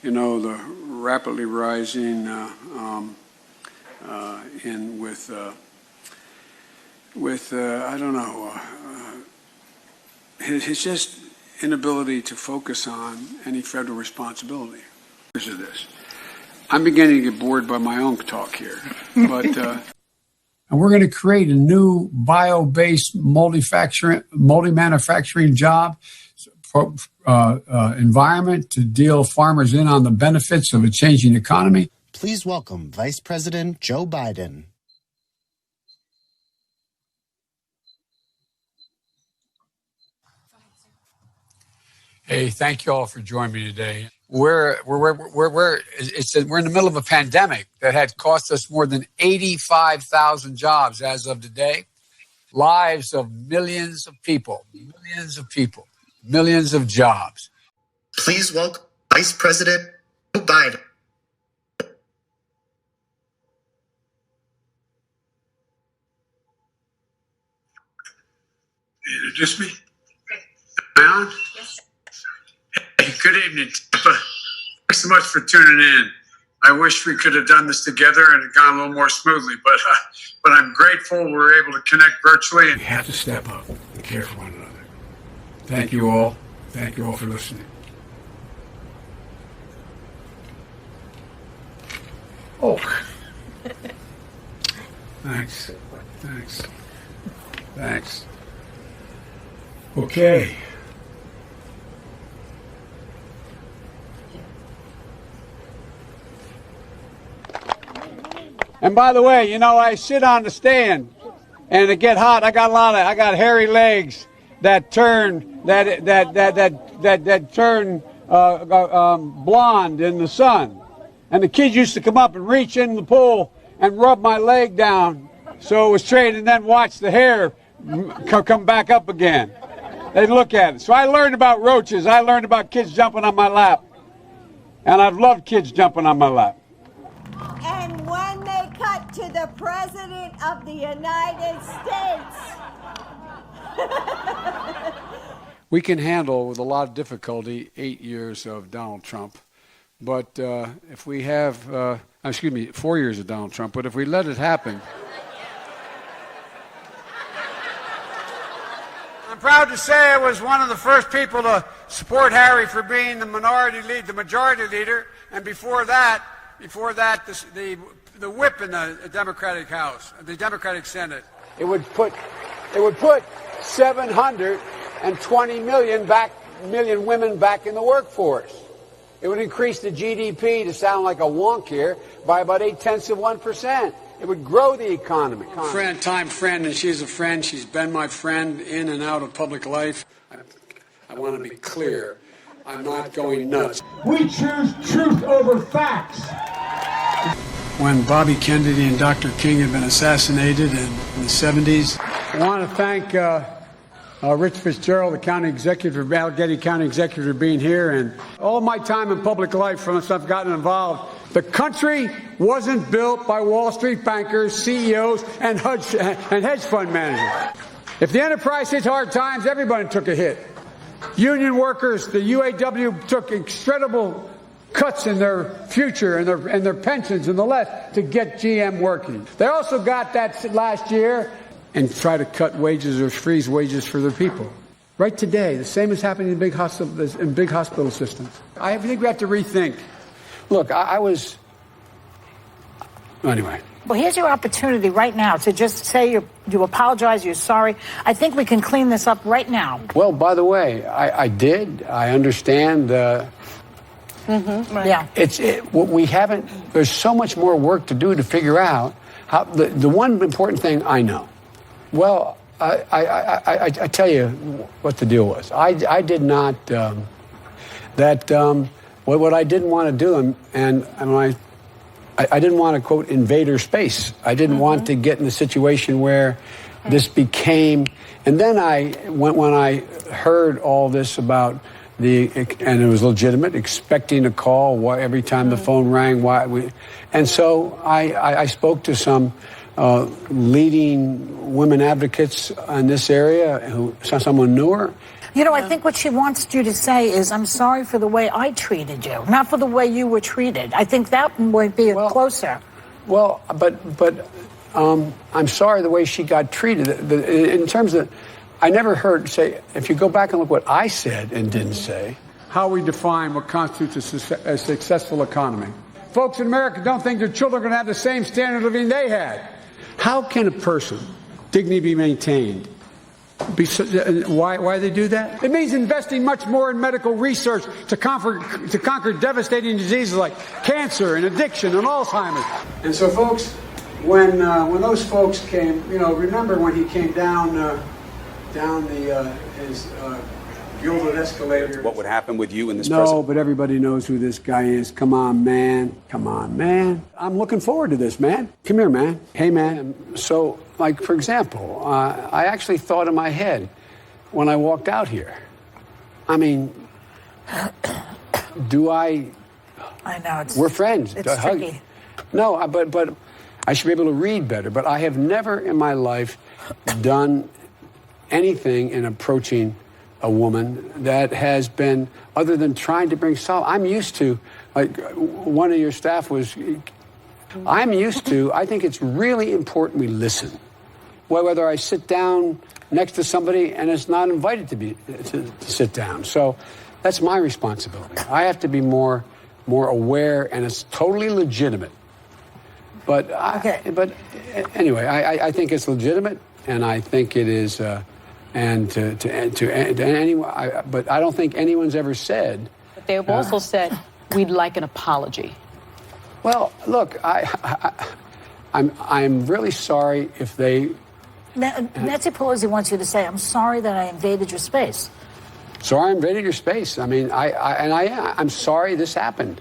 the rapidly rising I don't know, his just inability to focus on any federal responsibility. Of this, I'm beginning to get bored by my own talk here, but. And we're going to create a new bio-based multi-manufacturing job environment to deal farmers in on the benefits of a changing economy. Please welcome Vice President Joe Biden. Hey, thank you all for joining me today. We're in the middle of a pandemic that had cost us more than 85,000 jobs as of today. Lives of millions of people, millions of jobs. Please welcome Vice President Joe Biden. Introduce me? Am I on? Yes. Hey, good evening, Tampa. Thanks so much for tuning in. I wish we could have done this together and it gone a little more smoothly, but I'm grateful we were able to connect virtually. We have to step up and care for one another. Thank you all. Thank you all for listening. Oh. Thanks. Okay. And by the way, I sit on the stand, and it get hot. I got hairy legs that turn blonde in the sun. And the kids used to come up and reach in the pool and rub my leg down, so it was straight, and then watch the hair come back up again. They'd look at it. So I learned about roaches. I learned about kids jumping on my lap, and I've loved kids jumping on my lap. And when they cut to the President of the United States. We can handle with a lot of difficulty 8 years of Donald Trump. But if we have, 4 years of Donald Trump, but if we let it happen. I'm proud to say I was one of the first people to support Harry for being the majority leader, and before that, the whip in the Democratic House, the Democratic Senate. It would put 720 million women back in the workforce. It would increase the GDP, to sound like a wonk here, by about 0.8%. It would grow the economy. Friend, and she's a friend. She's been my friend in and out of public life. I want to be clear. I'm not going nuts. We choose truth over facts. When Bobby Kennedy and Dr. King had been assassinated in the 70s, I want to thank Rich Fitzgerald, the county executive, Allegheny County executive, for being here, and all my time in public life from since I've gotten involved. The country wasn't built by Wall Street bankers, CEOs, and hedge fund managers. If the enterprise hit hard times, everybody took a hit. Union workers, the UAW, took incredible cuts in their future and their pensions and the less to get GM working. They also got that last year and try to cut wages or freeze wages for their people. Right today, the same is happening in big hospital systems. I think we have to rethink. Look, anyway. Well, here's your opportunity right now to just say you apologize, you're sorry. I think we can clean this up right now. Well, by the way, I did. I understand. Right. Yeah. We haven't. There's so much more work to do to figure out how. The one important thing I know. Well, I tell you what the deal was. I did not. What I didn't want to do, and I didn't want to, quote, invade her space. I didn't want to get in the situation where this became, and then when I heard all this about and it was legitimate, expecting a call every time the phone rang, and so I spoke to some leading women advocates in this area, someone knew her, You know, I think what she wants you to say is, I'm sorry for the way I treated you, not for the way you were treated. I think that might be closer. Well, but I'm sorry the way she got treated. In terms of, I never heard say, if you go back and look what I said and didn't say, how we define what constitutes a successful economy. Folks in America don't think their children are going to have the same standard of living they had. How can a person, dignity be maintained? Why they do that? It means investing much more in medical research to conquer devastating diseases like cancer and addiction and Alzheimer's. And so, folks, when those folks came, remember when he came down his gilded escalator. What would happen with you in this No, president? but everybody knows who this guy is. Come on, man. Come on, man. I'm looking forward to this, man. Come here, man. Hey, man. So, like, for example, I actually thought in my head when I walked out here, I mean, I know. We're friends. It's tricky. No, but I should be able to read better. But I have never in my life done anything in approaching a woman that has been, other than trying to bring solace. I'm used to, like one of your staff was, I think it's really important we listen. Whether I sit down next to somebody and it's not invited to sit down. So that's my responsibility. I have to be more aware, and it's totally legitimate. But anyway, I think it's legitimate, and I think it is. And to anyone, but I don't think anyone's ever said. But they have also said we'd like an apology. Well, look, I'm really sorry if they. Nancy Pelosi wants you to say, "I'm sorry that I invaded your space." Sorry, I invaded your space. I mean, I'm sorry this happened.